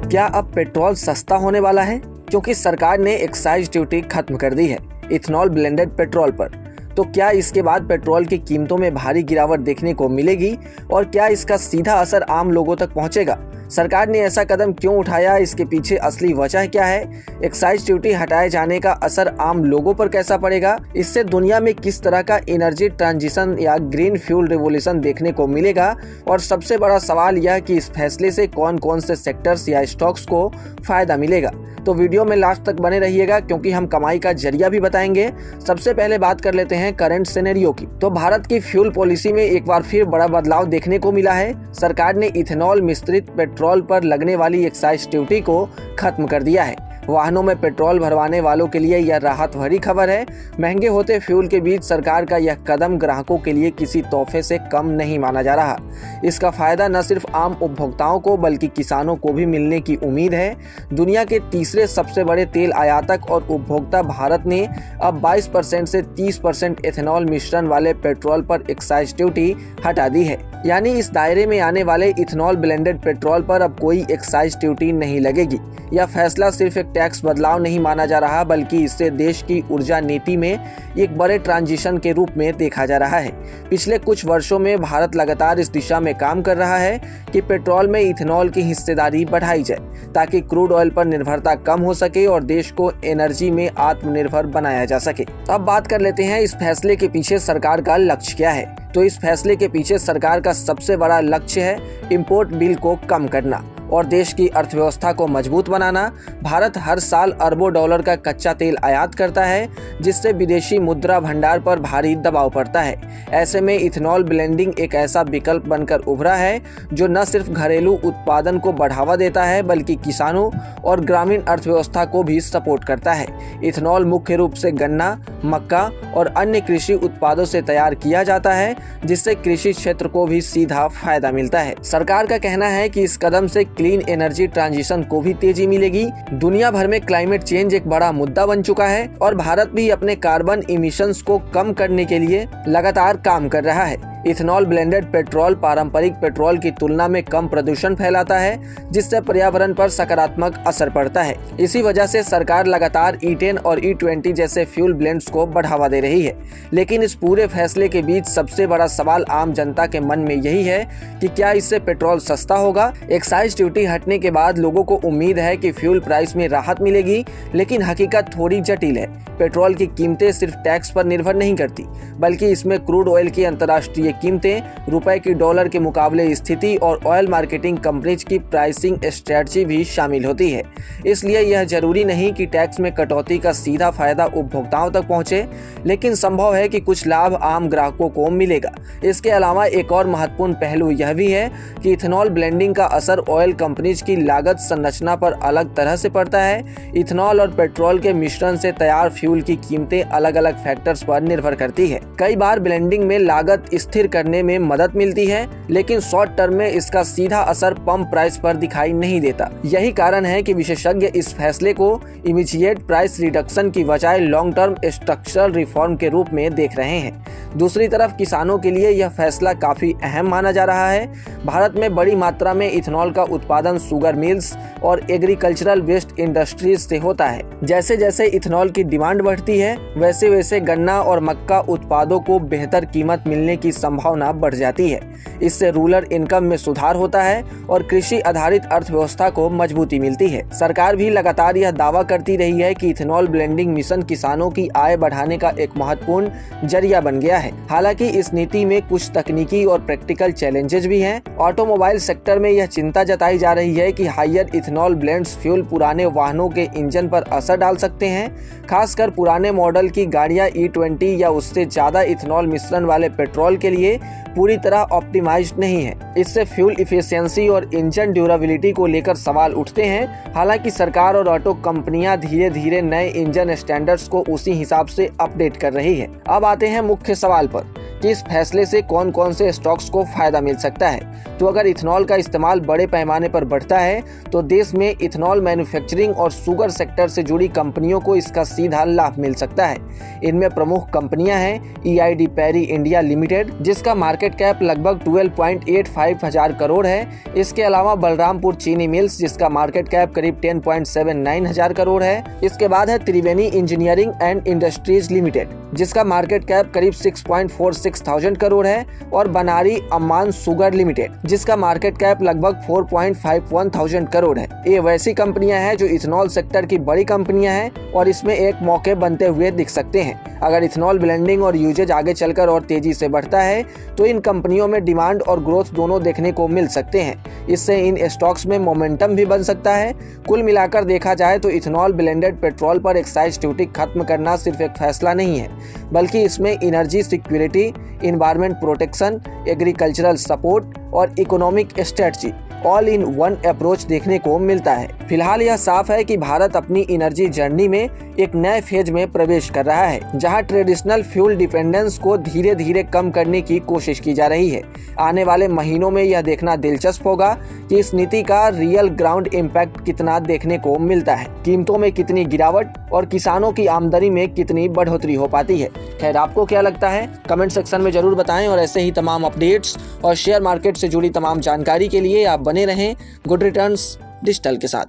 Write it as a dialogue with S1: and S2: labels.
S1: क्या अब पेट्रोल सस्ता होने वाला है? क्योंकि सरकार ने एक्साइज ड्यूटी खत्म कर दी है इथेनॉल ब्लेंडेड पेट्रोल पर। तो क्या इसके बाद पेट्रोल की कीमतों में भारी गिरावट देखने को मिलेगी और क्या इसका सीधा असर आम लोगों तक पहुंचेगा? सरकार ने ऐसा कदम क्यों उठाया, इसके पीछे असली वजह क्या है? एक्साइज ड्यूटी हटाए जाने का असर आम लोगों पर कैसा पड़ेगा? इससे दुनिया में किस तरह का एनर्जी ट्रांजिशन या ग्रीन फ्यूल रिवॉल्यूशन देखने को मिलेगा? और सबसे बड़ा सवाल यह कि इस फैसले से कौन कौन से सेक्टर्स या स्टॉक्स को फायदा मिलेगा। तो वीडियो में लास्ट तक बने रहिएगा क्योंकि हम कमाई का जरिया भी बताएंगे। सबसे पहले बात कर लेते हैं करंट सिनेरियो की। तो भारत की फ्यूल पॉलिसी में एक बार फिर बड़ा बदलाव देखने को मिला है। सरकार ने इथेनॉल मिश्रित पेट्रोल पर लगने वाली एक्साइज ड्यूटी को खत्म कर दिया है। वाहनों में पेट्रोल भरवाने वालों के लिए यह राहत भरी खबर है। महंगे होते फ्यूल के बीच सरकार का यह कदम ग्राहकों के लिए किसी तोहफे से कम नहीं माना जा रहा। इसका फायदा न सिर्फ आम उपभोक्ताओं को बल्कि किसानों को भी मिलने की उम्मीद है। दुनिया के तीसरे सबसे बड़े तेल आयातक और उपभोक्ता भारत ने अब 22% से 30% एथेनॉल मिश्रण वाले पेट्रोल पर एक्साइज ड्यूटी हटा दी है। यानी इस दायरे में आने वाले इथेनॉल ब्लेंडेड पेट्रोल पर अब कोई एक्साइज ड्यूटी नहीं लगेगी। यह फैसला सिर्फ एक टैक्स बदलाव नहीं माना जा रहा बल्कि इससे देश की ऊर्जा नीति में एक बड़े ट्रांजिशन के रूप में देखा जा रहा है। पिछले कुछ वर्षों में भारत लगातार इस दिशा में काम कर रहा है कि पेट्रोल में इथेनॉल की हिस्सेदारी बढ़ाई जाए ताकि क्रूड ऑयल पर निर्भरता कम हो सके और देश को एनर्जी में आत्मनिर्भर बनाया जा सके। अब बात कर लेते हैं इस फैसले के पीछे सरकार का लक्ष्य क्या है। तो इस फैसले के पीछे सरकार का सबसे बड़ा लक्ष्य है इंपोर्ट बिल को कम करना और देश की अर्थव्यवस्था को मजबूत बनाना। भारत हर साल अरबों डॉलर का कच्चा तेल आयात करता है जिससे विदेशी मुद्रा भंडार पर भारी दबाव पड़ता है। ऐसे में इथेनॉल ब्लेंडिंग एक ऐसा विकल्प बनकर उभरा है जो न सिर्फ घरेलू उत्पादन को बढ़ावा देता है बल्कि किसानों और ग्रामीण अर्थव्यवस्था को भी सपोर्ट करता है। इथेनॉल मुख्य रूप से गन्ना, मक्का और अन्य कृषि उत्पादों से तैयार किया जाता है जिससे कृषि क्षेत्र को भी सीधा फायदा मिलता है। सरकार का कहना है कि इस कदम से क्लीन एनर्जी ट्रांजिशन को भी तेजी मिलेगी। दुनिया भर में क्लाइमेट चेंज एक बड़ा मुद्दा बन चुका है और भारत भी अपने कार्बन इमिशंस को कम करने के लिए लगातार काम कर रहा है। इथेनॉल ब्लेंडेड पेट्रोल पारंपरिक पेट्रोल की तुलना में कम प्रदूषण फैलाता है जिससे पर्यावरण पर सकारात्मक असर पड़ता है। इसी वजह से सरकार लगातार E10 और E20 जैसे फ्यूल ब्लेंड्स को बढ़ावा दे रही है। लेकिन इस पूरे फैसले के बीच सबसे बड़ा सवाल आम जनता के मन में यही है कि क्या इससे पेट्रोल सस्ता होगा? एक्साइज ड्यूटी हटने के बाद लोगों को उम्मीद है कि फ्यूल प्राइस में राहत मिलेगी, लेकिन हकीकत थोड़ी जटिल है। पेट्रोल की कीमतें सिर्फ टैक्स पर निर्भर नहीं करती बल्कि इसमें क्रूड ऑयल की अंतर्राष्ट्रीय कीमतें, रुपए की डॉलर के मुकाबले स्थिति और ऑयल मार्केटिंग कंपनीज की प्राइसिंग स्ट्रेटजी भी शामिल होती है। इसलिए यह जरूरी नहीं कि टैक्स में कटौती का सीधा फायदा उपभोक्ताओं तक पहुंचे, लेकिन संभव है कि कुछ लाभ आम ग्राहकों को मिलेगा। इसके अलावा एक और महत्वपूर्ण पहलू यह भी है कि इथेनॉल ब्लेंडिंग का असर ऑयल कंपनीज की लागत संरचना पर अलग तरह से पड़ता है। इथेनॉल और पेट्रोल के मिश्रण से तैयार फ्यूल की कीमतें अलग अलग फैक्टर्स पर निर्भर करती है। कई बार ब्लेंडिंग में लागत स्थिर करने में मदद मिलती है, लेकिन शॉर्ट टर्म में इसका सीधा असर पंप प्राइस पर दिखाई नहीं देता। यही कारण है कि विशेषज्ञ इस फैसले को इमीडिएट प्राइस रिडक्शन की बजाय लॉन्ग टर्म स्ट्रक्चरल रिफॉर्म के रूप में देख रहे हैं। दूसरी तरफ किसानों के लिए यह फैसला काफी अहम माना जा रहा है। भारत में बड़ी मात्रा में इथेनॉल का उत्पादन शुगर मिल्स और एग्रीकल्चरल वेस्ट इंडस्ट्रीज से होता है। जैसे जैसे इथेनॉल की डिमांड बढ़ती है वैसे वैसे गन्ना और मक्का उत्पादों को बेहतर कीमत मिलने की संभावना बढ़ जाती है। इससे रूरल इनकम में सुधार होता है और कृषि आधारित अर्थव्यवस्था को मजबूती मिलती है। सरकार भी लगातार यह दावा करती रही है कि इथेनॉल ब्लेंडिंग मिशन किसानों की आय बढ़ाने का एक महत्वपूर्ण जरिया बन गया है। हालांकि इस नीति में कुछ तकनीकी और प्रैक्टिकल चैलेंजेस भी हैं। ऑटोमोबाइल सेक्टर में यह चिंता जताई जा रही है कि हायर इथेनॉल ब्लेंड्स फ्यूल पुराने वाहनों के इंजन पर असर डाल सकते हैं। खासकर पुराने मॉडल की गाड़ियां E20 या उससे ज्यादा इथेनॉल मिश्रण वाले पेट्रोल के लिए पूरी तरह ऑप्टिमाइज्ड नहीं है। इससे फ्यूल इफिशियंसी और इंजन ड्यूरेबिलिटी को लेकर सवाल उठते हैं। हालांकि सरकार और ऑटो कंपनियां धीरे धीरे नए इंजन स्टैंडर्ड्स को उसी हिसाब से अपडेट कर रही है। अब आते हैं मुख्य सवाल पर कि इस फैसले से कौन कौन से स्टॉक्स को फायदा मिल सकता है। तो अगर इथेनॉल का इस्तेमाल बड़े पैमाने पर बढ़ता है तो देश में इथेनॉल मैन्युफैक्चरिंग और शुगर सेक्टर से जुड़ी कंपनियों को इसका सीधा लाभ मिल सकता है। इनमें प्रमुख कंपनियां हैं EID पैरी इंडिया लिमिटेड, जिसका मार्केट कैप लगभग 12.85 हजार करोड़ है। इसके अलावा बलरामपुर चीनी मिल्स, जिसका मार्केट कैप करीब 10.79 हजार करोड़ है। इसके बाद है त्रिवेणी इंजीनियरिंग एंड इंडस्ट्रीज लिमिटेड, जिसका मार्केट कैप करीब 6.46 थाउजेंड करोड़ है, और बनारी अम्मान शुगर लिमिटेड, जिसका मार्केट कैप लगभग 4.51 थाउजेंड करोड़ है। ये वैसी कंपनियां हैं जो इथेनॉल सेक्टर की बड़ी कंपनियां हैं और इसमें एक मौके बनते हुए दिख सकते हैं। अगर इथेनॉल ब्लेंडिंग और यूजेज आगे चलकर और तेजी से बढ़ता है तो इन कंपनियों में डिमांड और ग्रोथ दोनों देखने को मिल सकते हैं। इससे इन स्टॉक्स में मोमेंटम भी बन सकता है। कुल मिलाकर देखा जाए तो इथेनॉल ब्लेंडेड पेट्रोल पर एक्साइज ड्यूटी खत्म करना सिर्फ एक फैसला नहीं है, बल्कि इसमें energy security, environment protection, agricultural support और economic strategy all in one approach देखने को मिलता है। फिलहाल यह साफ है कि भारत अपनी एनर्जी जर्नी में एक नए फेज में प्रवेश कर रहा है, जहां ट्रेडिशनल फ्यूल डिपेंडेंस को धीरे धीरे कम करने की कोशिश की जा रही है। आने वाले महीनों में यह देखना दिलचस्प होगा कि इस नीति का रियल ग्राउंड इम्पैक्ट कितना देखने को मिलता है, कीमतों में कितनी गिरावट और किसानों की आमदनी में कितनी बढ़ोतरी हो पाती है। खैर, आपको क्या लगता है कमेंट सेक्शन में जरूर बताएं, और ऐसे ही तमाम अपडेट्स और शेयर मार्केट से जुड़ी तमाम जानकारी के लिए आप बने रहें गुड रिटर्न्स डिजिटल के साथ।